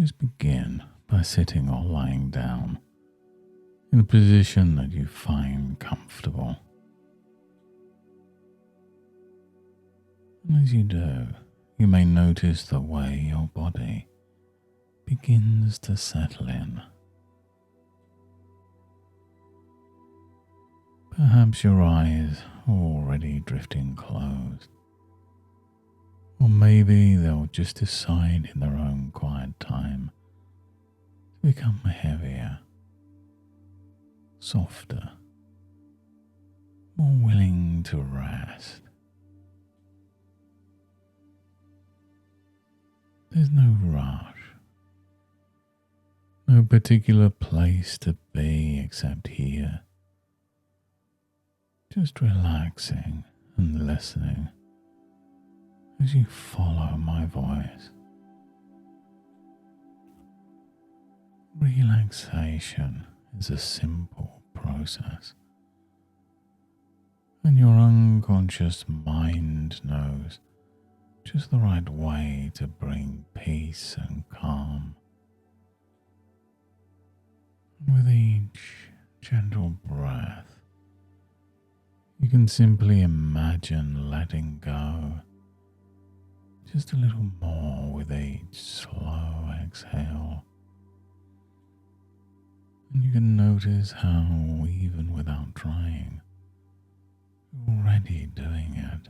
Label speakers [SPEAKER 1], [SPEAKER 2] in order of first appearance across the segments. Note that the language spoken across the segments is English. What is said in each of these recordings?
[SPEAKER 1] just begin by sitting or lying down in a position that you find comfortable. And as you do, you may notice the way your body begins to settle in. Perhaps your eyes are already drifting closed, or maybe they'll just decide in their own quiet time to become heavier, softer, more willing to rest. There's no rush, no particular place to be except here, just relaxing and listening as you follow my voice. Relaxation is a simple process, and your unconscious mind knows just the right way to bring peace and calm. With each gentle breath, you can simply imagine letting go just a little more with each slow exhale. And you can notice how, even without trying, you're already doing it.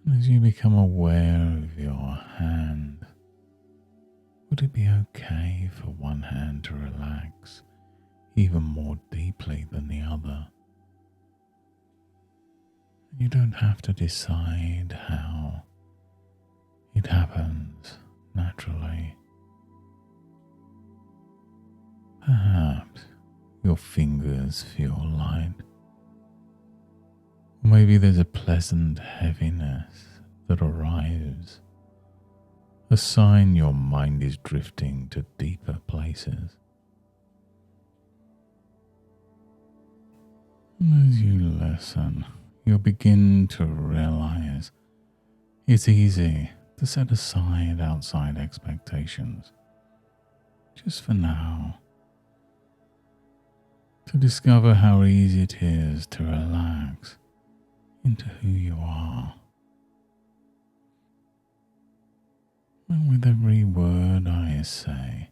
[SPEAKER 1] And as you become aware of your hand, would it be okay for one hand to relax even more deeply than the other? You don't have to decide how. It happens naturally. Perhaps your fingers feel light. Or maybe there's a pleasant heaviness that arrives, a sign your mind is drifting to deeper places. And as you listen, you'll begin to realize it's easy to set aside outside expectations, just for now, to discover how easy it is to relax into who you are. And with every word I say,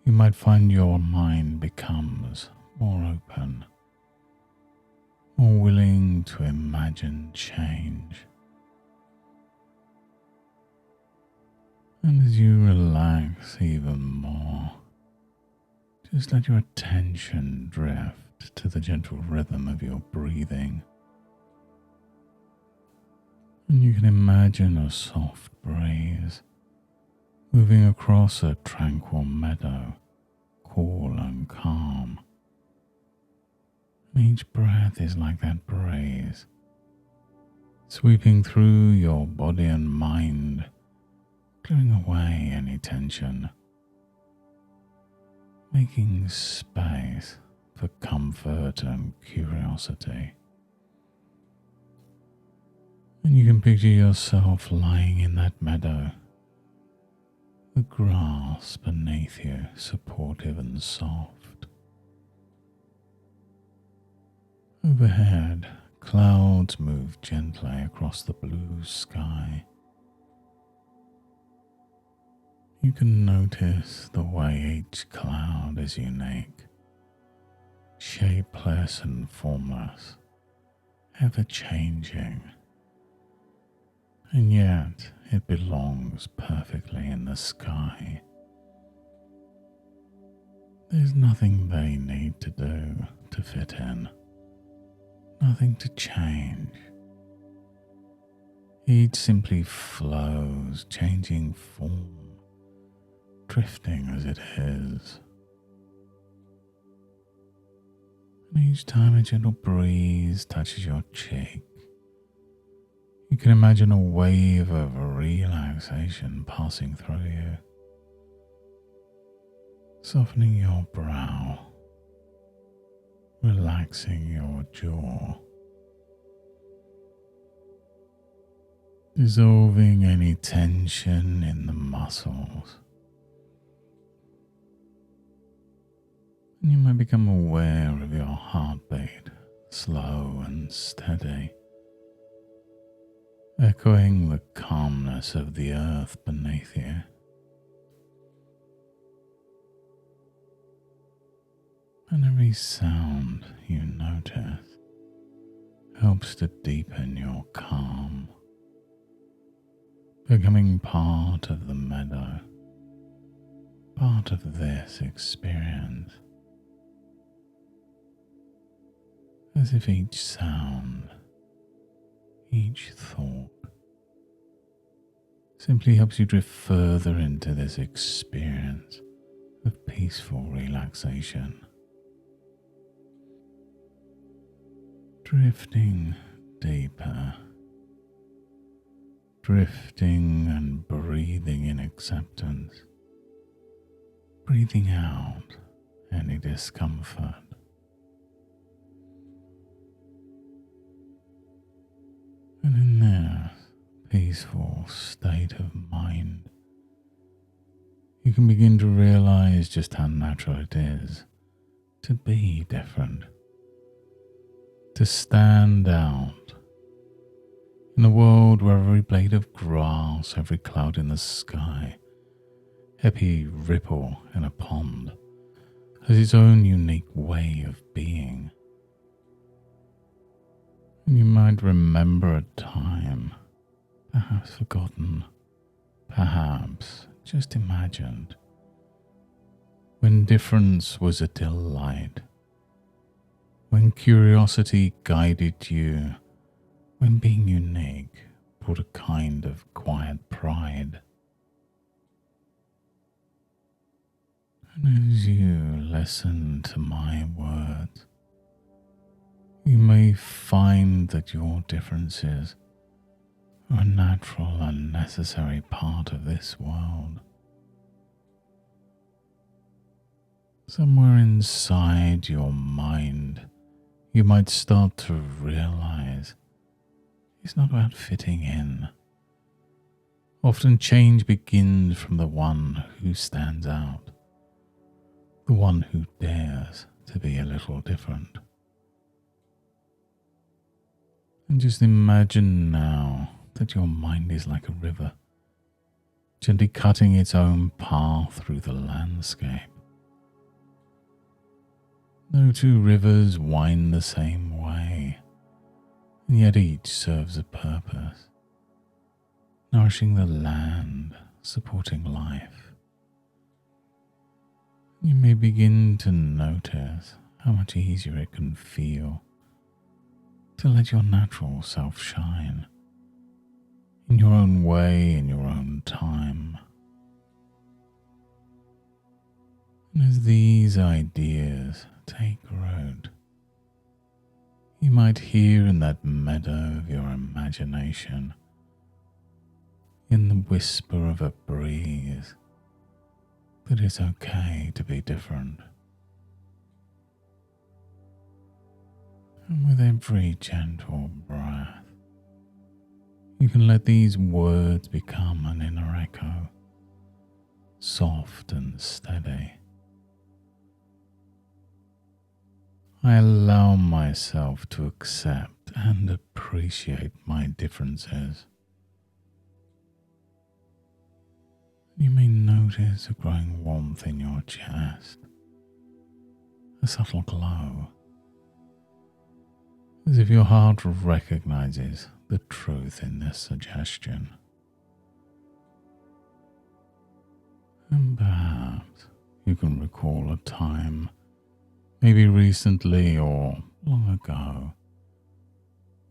[SPEAKER 1] you might find your mind becomes more open, more willing to imagine change. And as you relax even more, just let your attention drift to the gentle rhythm of your breathing. And you can imagine a soft breeze moving across a tranquil meadow, cool and calm. And each breath is like that breeze, sweeping through your body and mind, clearing away any tension, making space for comfort and curiosity. And you can picture yourself lying in that meadow, the grass beneath you supportive and soft. Overhead, clouds move gently across the blue sky. You can notice the way each cloud is unique, shapeless and formless, ever changing. And yet it belongs perfectly in the sky. There's nothing they need to do to fit in, nothing to change. Each simply flows, changing form, drifting as it is. And each time a gentle breeze touches your cheek, you can imagine a wave of relaxation passing through you, softening your brow, relaxing your jaw. dissolving any tension in the muscles. And you might become aware of your heartbeat, slow and steady, echoing the calmness of the earth beneath you. And every sound you notice helps to deepen your calm, becoming part of the meadow, part of this experience, as if each sound, each thought, simply helps you drift further into this experience of peaceful relaxation. Drifting deeper, drifting and breathing in acceptance, breathing out any discomfort. And in this peaceful state of mind, you can begin to realize just how natural it is to be different, to stand out in a world where every blade of grass, every cloud in the sky, every ripple in a pond has its own unique way of being. And you might remember a time, perhaps forgotten, perhaps just imagined, when difference was a delight, when curiosity guided you, when being unique brought a kind of quiet pride. And as you listen to my words, you may find that your differences are a natural and necessary part of this world. Somewhere inside your mind, you might start to realize it's not about fitting in. Often change begins from the one who stands out, the one who dares to be a little different. And just imagine now that your mind is like a river, gently cutting its own path through the landscape. No two rivers wind the same way, and yet each serves a purpose, nourishing the land, supporting life. You may begin to notice how much easier it can feel to let your natural self shine in your own way, in your own time. And as these ideas take root, you might hear in that meadow of your imagination, in the whisper of a breeze, that it's okay to be different. And with every gentle breath, you can let these words become an inner echo, soft and steady. I allow myself to accept and appreciate my differences. You may notice a growing warmth in your chest, a subtle glow, as if your heart recognizes the truth in this suggestion. And perhaps you can recall a time, maybe recently or long ago,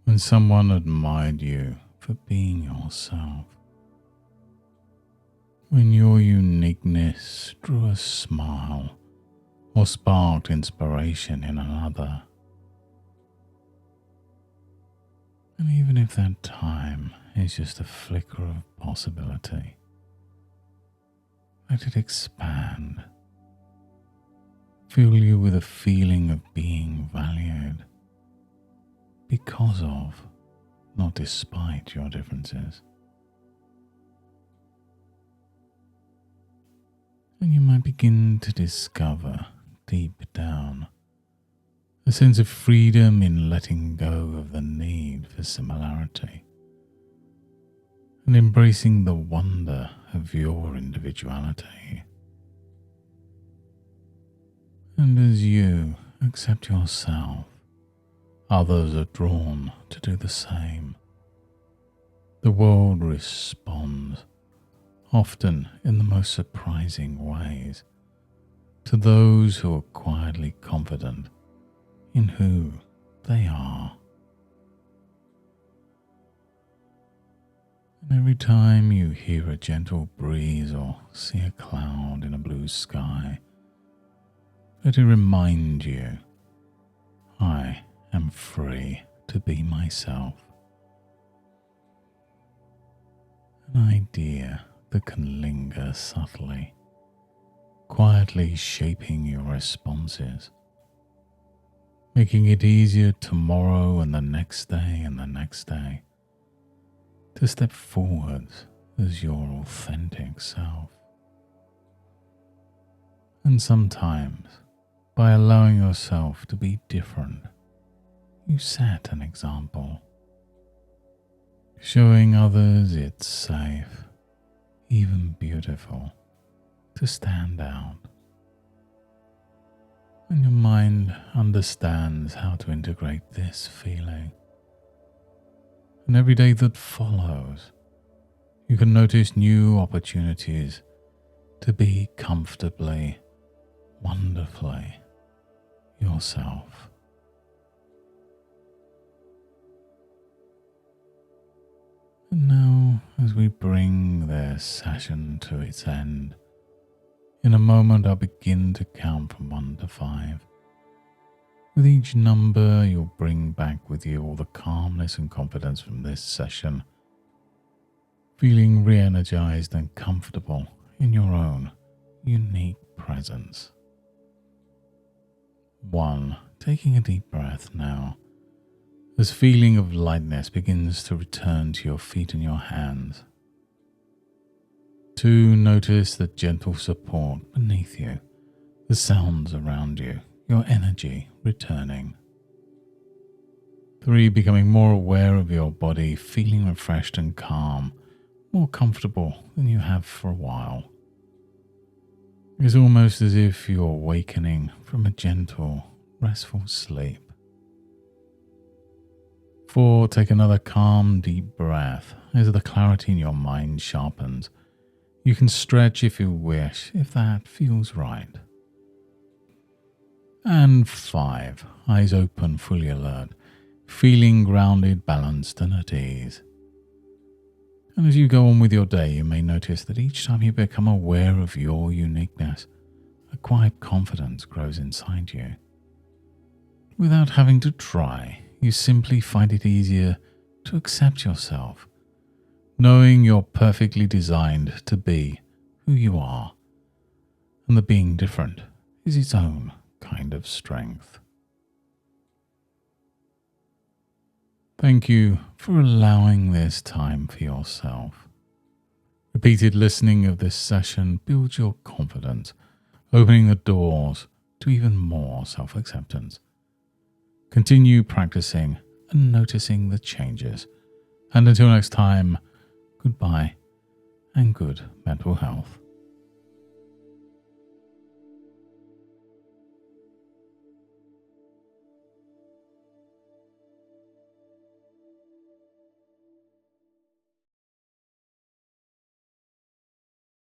[SPEAKER 1] when someone admired you for being yourself, when your uniqueness drew a smile or sparked inspiration in another. And even if that time is just a flicker of possibility, let it expand. Fill you with a feeling of being valued because of, not despite your differences. And you might begin to discover deep down a sense of freedom in letting go of the need for similarity and embracing the wonder of your individuality. And as you accept yourself, others are drawn to do the same. The world responds, often in the most surprising ways, to those who are quietly confident in who they are. And every time you hear a gentle breeze or see a cloud in a blue sky, let it remind you, I am free to be myself. An idea that can linger subtly, quietly shaping your responses, making it easier tomorrow and the next day and the next day to step forwards as your authentic self. And sometimes, by allowing yourself to be different, you set an example, showing others it's safe, even beautiful, to stand out. And your mind understands how to integrate this feeling. And every day that follows, you can notice new opportunities to be comfortably, wonderfully yourself. And now, as we bring this session to its end, in a moment I'll begin to count from 1 to 5. With each number, you'll bring back with you all the calmness and confidence from this session, feeling re-energized and comfortable in your own unique presence. 1. Taking a deep breath now, as feeling of lightness begins to return to your feet and your hands. 2. Notice the gentle support beneath you, the sounds around you, your energy returning. 3. Becoming more aware of your body, feeling refreshed and calm, more comfortable than you have for a while. It's almost as if you're awakening from a gentle, restful sleep. 4. Take another calm, deep breath as the clarity in your mind sharpens. You can stretch if you wish, if that feels right. And 5. Eyes open, fully alert, feeling grounded, balanced, and at ease. And as you go on with your day, you may notice that each time you become aware of your uniqueness, a quiet confidence grows inside you. Without having to try, you simply find it easier to accept yourself, knowing you're perfectly designed to be who you are, and that being different is its own kind of strength. Thank you for allowing this time for yourself. Repeated listening of this session builds your confidence, opening the doors to even more self-acceptance. Continue practicing and noticing the changes. And until next time, goodbye and good mental health.